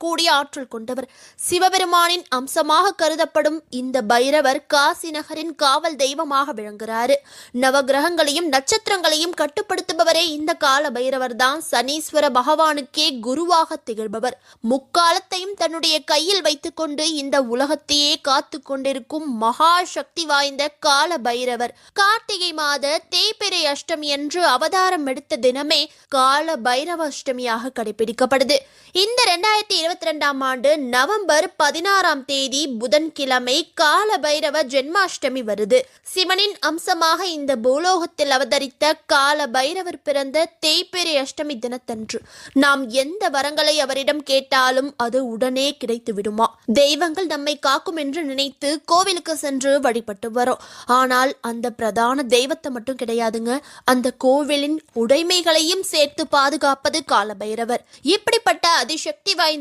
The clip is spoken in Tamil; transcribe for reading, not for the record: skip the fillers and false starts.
கூடிய ஆற்றல் கொண்டவர். சிவபெருமானின் அம்சமாக கருதப்படும் இந்த பைரவர் காசி நகரின் காவல் தெய்வமாக விளங்குகிறாரு. நவகிரகங்களையும் நட்சத்திரங்களையும் கட்டுப்படுத்துபவரே இந்த கால பைரவர் தான். சனீஸ்வர பகவானுக்கே குருவாக திகழ்பவர். முக்காலத்தையும் தன்னுடைய கையில் வைத்துக் கொண்டு இந்த உலகத்தையே காத்து கொண்டிருக்கும் மகா சக்தி வாய்ந்த கால பைரவர். கார்த்திகை மாத தேய்பிறை அஷ்டமி என்று அவதாரம் எடுத்த தினமே கால பைரவ அஷ்டமியாக கடைபிடிக்கப்படுது. இந்த 2022ஆம் ஆண்டு நவம்பர் 16ஆம் தேதி புதன்கிழமை கால பைரவ ஜென்மாஷ்டமி வருது. சிவனின் அம்சமாக இந்த பூலோகத்தில் அவதரித்த கால பைரவர் பிறந்த தேய்பிறை அஷ்டமி தினத்தன்று நாம் எந்த வரங்களை அவரிடம் கேட்டாலும் அது உடனே கிடைத்து விடுமா? தெய்வங்கள் நம்மை காக்கும் என்று நினைத்து கோவிலுக்கு சென்று வழிபட்டு வரோம். ஆனால் அந்த பிரதான தெய்வத்தை மட்டும் கிடையாதுங்க, அந்த கோவிலின் உடைமைகளையும் சேர்த்து பாதுகாப்பது கால பைரவர். இப்படிப்பட்ட அதிசக்தி வாய்ந்த